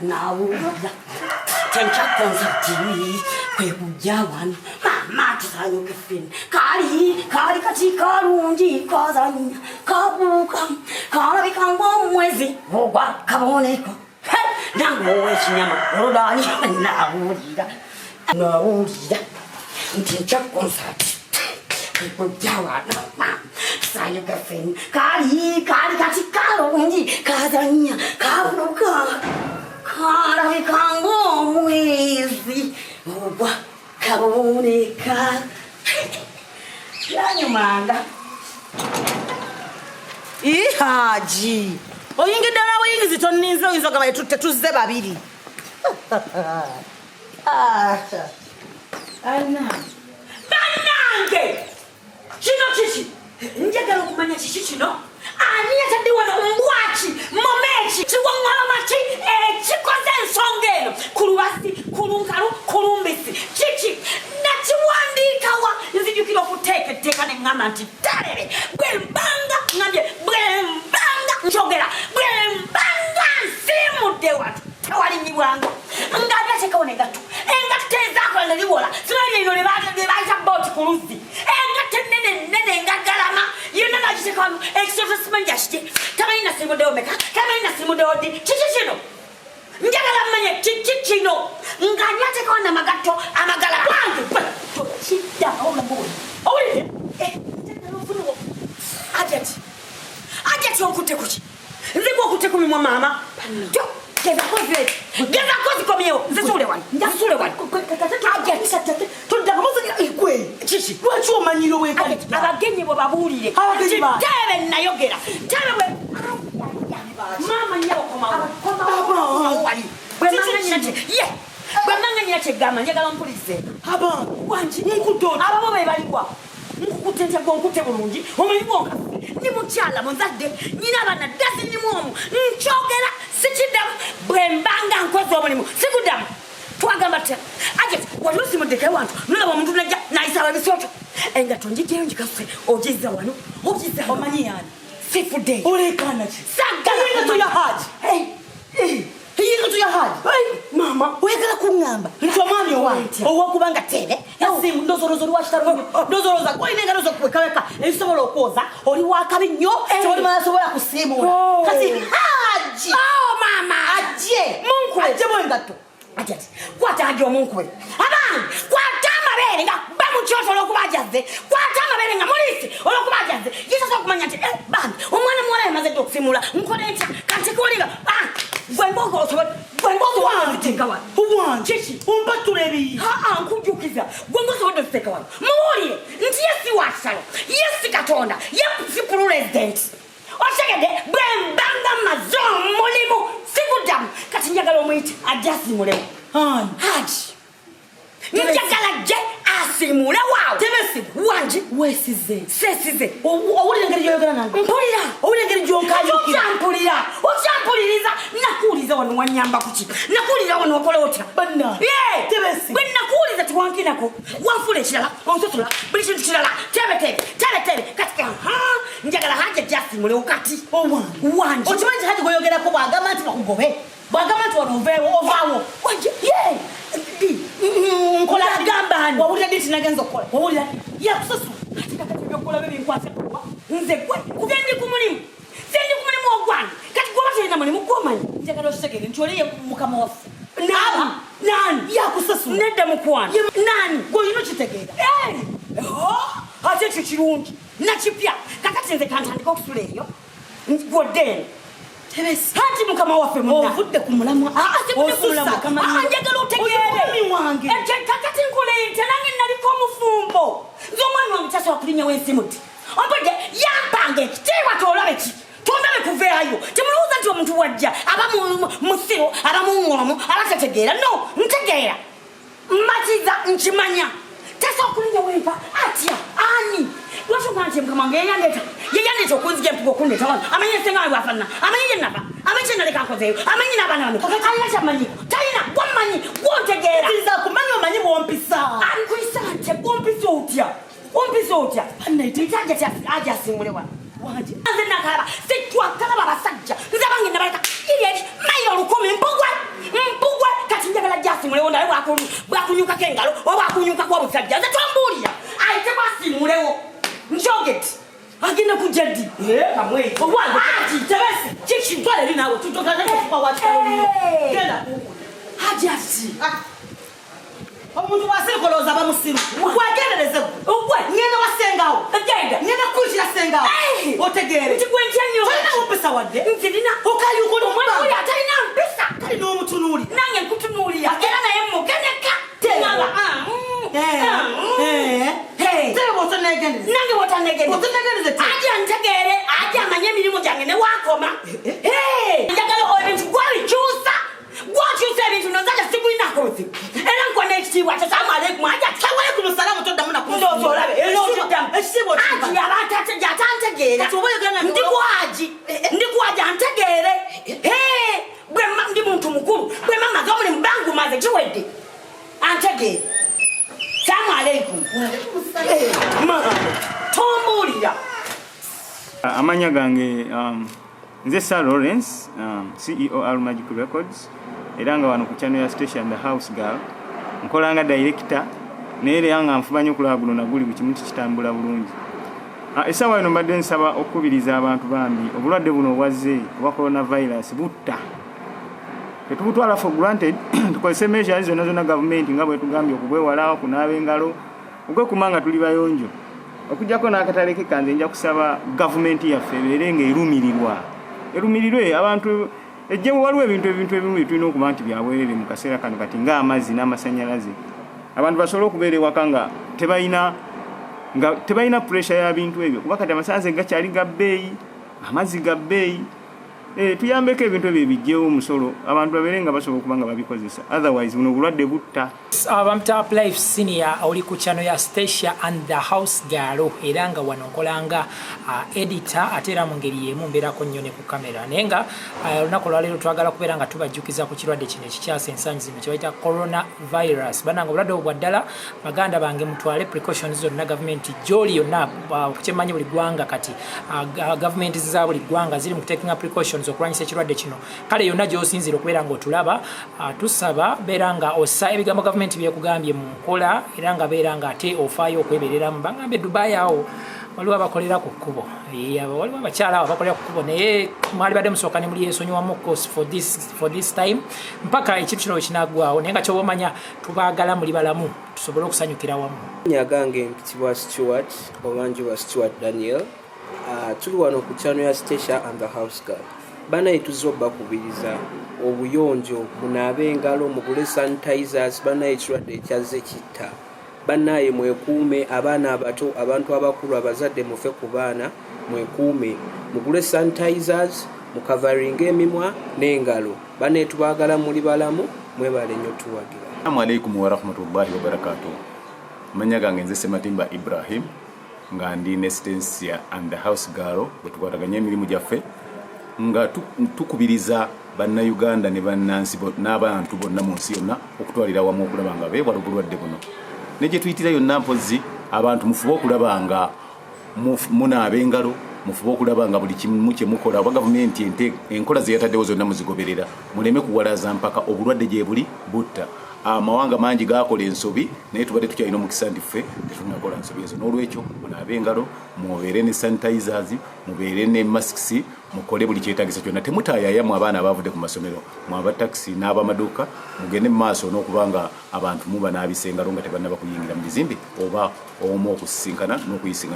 나오자 tencha konzerti kwebujawan mama tisayoke fin kari kachi karunji kazanya kabuka karabi kango mwezi ogwa kaboneko nango weshinyama rodani naulida tencha konzerti kwebujawan mama tisayoke fin kari kachi karunji kazanya kabuka Karabi kango mwezi Oba kaboneka Yanyumanga Ihaji Oyingi dala oyingi zitoninzo izo kama tuze babiri Ana Banange Chino chichi Njagala kumanya chichi chino Ani atadiwa na mbwachi Momechi Chiwangala machi Chikoze nsongeno Kuruwasi Kurunkaru Kurumbisi Chichi Nachiwandika wa Nzijukilo kuteke Teka ne ngama nti Tarere Bwembanga Ngambye Bwembanga Njogera Bwembanga Simu dewa Tawali njiwanga Ngambye cheka onegatu Engate zako neliwola Sinanye ino lebaita boti kurusi Engate nene ngagalama Yuna najiseka wanu Exorcism njashite Tamani na simu deo meka Tamani na simu deo di Chichichino Njagala manye chichichino Nganyate kwa na magato Amagala Blanke Chida Ola mboi Ola Njagala mfunuo Ajati wankute kuchi Nzibu wakute kumi mwa mama Jo Geza kozi kwa miyo Nzisule wani Ajati Tudagamoza ni ikwe Chichi Wachuo manyilo weka Abagenye wababulire Tebe na yogera Tebe we Mama nyawo koma wali Bwemanga nyache gama njagala mpulize Haba Wanji nkutoto Ababo bebalikwa Nkukutente nkute bulungi omulibonga ni mukyala monzadde nyina abana dasi ni mwomu nchogera sikidamu bwembanga nkozi omulimu sikudamu twagamba tya ajeti walusi mudeke wantu nolaba omuntu najja nayisaba bisooto engato njiteyo njikaffe ogiza wano ogiza Omanyi yani sifude olekana ki saga ya haji Hinga ya haji mama wekala kungamba ntwa mwami owanti owakubanga tebe yasimu ndozorozo lwashitaru ndozoroza kwa inenga rozo kwekaweka ebisobola okoza oli wakabinyo toli masobola kusimula kati haji mama aje munku aje mwengato ajati kwata aje omunku abana kwata amabere nga bamuchoto lokubajaze kwata amabere nga mulisi olokubajaze yisoso kumanya nti bani omwana mwala yamaze okusimula nkoleta kati kolinga Gwembogo wanu teka wanu Uwan Chichi Umpatulebi Nkujukiza Gwembogo wanu teka wanu Mwuri Nti yesi wasalo Yesi katonda Yesi president Oshagede Bwembanga mazon mulimu Sikudamu Kati njagala omwiti Ajasi mulemu Haji Njagala je asimule wao Temesi Wanji Wesize Sesize Owuli ngeri yoyogera nange Mpulira Owuli ngeri jonkayo Ochampulira Ochampuliriza Nakuliza wanu wanyamba kuchi Nakuliza wanu wakole otya Banna Tebesi Bwe nakuliza tuwankinako Wanfule chilala Onsotola Bilishu chilala Tebe Katika Njagala haje jasi mule ukati Wanji Ochimanji haji goyogera ko bwagamanti bakugobe bwagamanti wanovewo ovawo Wanji Nkola gambani wawulira diti nagenzo kola wawulira yakusosu katika kati byokola bibi nkwase kuwa nze gwe kugendi kumulimu sendi kumulimu ogwana kati gwe batena mulimu gwomanyi njagala otegere ntyoleye mukama waffe nani yakusosu nedda mukwana nani gwe olina okitegeera ate ekyo kirungi nakipya kakati nze kantandika okusula eyo gwoddeni Tebesi hati mukama waffe muna ovudde ku mulamwa njagala otegeere kakati nkuleete nange naliko omufumbo nze omwami wange tasobola kulinyawo ensimu ti ompodde yampanga ekitiibwa tolabe ki tondabe kuveeyo temulowooza nti omuntu wajja aba musiro aba muŋŋoomu aba tategeera no ntegeera mmakiza nkimanya tasobola kulinyawo enfa atya ani lwashoka nti mukama wange yeyandeeta okunzija empuga okundeeta wano amanyi ensenga wange bwafaanana amanyi gye nava amanyi kye naleka nkozeeyo amanyi n'abaana bano alina kyamanyiko talina gwammanyi gwontegeera kumanya omanyi bwompisa ankuyisa nte ompisa otya nti aja asimule wano nze nakalaba sitwakalaba abasajja nze abange nabaleka iri eri mayiro 10 mpugwa basimulewo naye bwakunyuka kengalo oba akunyuka kwa busajja nze twambuulira ayite basimulewo njogeti agenda kujadi kamwe obwange tebese kiki twale linawo tutotale kwa watu genda hajasi omuntu wasekoloza bamusiru kwagendereze ogwe ngenda wasengawo ngenda kushira sengawo otegere ntikwenjenyo tena upesa wadde ntirina okali ukono mwana atalina mpesa kali no mutunuli nange nkutunulia era naye mugeneka tengala tebo tonegendereze nange wotanegendereze aje ntegere aje amanye emirimu gyange ne wakoma njagala ebintu gwalikyusa gwakyusa ebintu nonzaja sikulinako era nkwana ekitiibwa kyo salamu aleikum aja sawalekum salamu toddamu nakundozolabe ekitiibwa aji atantegeera ndikwaji antegeere ndi muntu mukulu bwe mama gamuli mubangu maze kiwedde antegeere salamu aleikum tombuulira amanya gange nze Sir Lawrence CEO Al Magic Records era nga wano ku channel ya station The House Girl nkolanga director neera nga nfubanye okulaba guno naguli ku kimu kitambula bulungi esawa eno mbadde nsaba okubiriza abantu bambi obulwadde buno obwazze obwa coronavirus butta tetubutwala for granted tukozese measures zonna gavumenti nga bwe tugambye okubwewala okunaaba engalo okwekumanga tuli bayonjo okujjako n'akatale kekanze nja kusaba gavumenti yaffe ebeere nga erumirirwe abantu ejjemu waliwo ebintu ebimu bitulina okuba nti byabwerere mu kaseera kano kati ng'amazzi n'amasannyalaze abantu basobole okubeera ewaka nga tebalina pressure ya bintu ebyo kuba kati amasannyalaze gakyali ga bbeeyi amazzi ga bbeeyi tuyambeko ebintu ebyo bijjewo omusolo abantu babeere nga basobola okuba nga babikozesa otherwise buno obulwadde butta Top Life Senior oli ku channel ya Stacia and The House Girl era nga wano nkolanga editor atera mu ngeri yemu mbeerako nnyo ne ku kamera naye nga olunaku olwaleero twagala kubeera nga tubajjukiza ku kirwadde kino ekikyasa ensangi zino kye bayita coronavirus bananga obulwadde obwo bwa ddala baganda bange mutwale precautions zonna gavumenti gyoli yonna kukyemanyi buli ggwanga kati gavumenti za buli ggwanga ziri mu taking precautions okulwanyisa ekirwadde kino kale yonna gy'osinziira okubeera ng'otulaba tusaba beera nga ossa ebigambo gavumenti byekugambye mu nkola era nga beera nga ate ofaayo okwebereramu bagambe Dubai awo waliwo abakolera ku kkubo waliwo abakyala awo abakolera ku kkubo naye mwali badde musooka ne muli ensonyiwamu course for this time mpaka ekintu kino wekinagwawo naye nga kyoba omanya tubaagala muli balamu tusobole okusanyukira wamu nyagange mpitibwa Stewart obanjibwa Stewart Daniel tuli wano ku channel ya Stacia and The House Girl banaye tuzze obbakubiriza obuyonjo munaabe engalo mugule sanitizers banaye ekirwadde ekyazze kitta banaye mwekuume abaana abato abantu abakulu abazadde mufe ku baana mwekuume mugule sanitizers mukavaringa emimwa n'engalo banaye tubaagala muli balamu mwebale nnyo tuwagira. Assalamu alaikum wa rahmatullahi wa barakatuh. Manya gange nze Sematimba Ibrahim nga ndi ne Stacia and The House Girl bwetukwataganya emirimu gyaffe nga tukubiriza bannayuganda ne bannansi n'abantu bonna mu nsi yonna okutwalira wamu okulaba nga beewala obulwadde buno ne gye tuyitira yonna mpozi abantu mufube okulaba nga munaaba engalo mufube okulaba nga buli kimu kye mukola oba gavumenti enkola ze yataddewo zonna muzigoberera muleme kuwalaza mpaka obulwadde gye buli butta amawanga mangi gakola ensobi naye tubadde tukyalina omukisa nti ffe tetunakola nsobi ezo n'olwekyo munaabe engalo mubeere ne sanitizers mubeere ne masks mukole buli kyetaagisa kyonna temutaayayamu abaana abavudde ku masomero mwaba taxi n'abamaduuka mugende mu maaso n'okuba nga abantu muba n'abisa engalo nga tebannaba kuyingira mu bizimbe oba omu okusisinkana n'okuyisinkana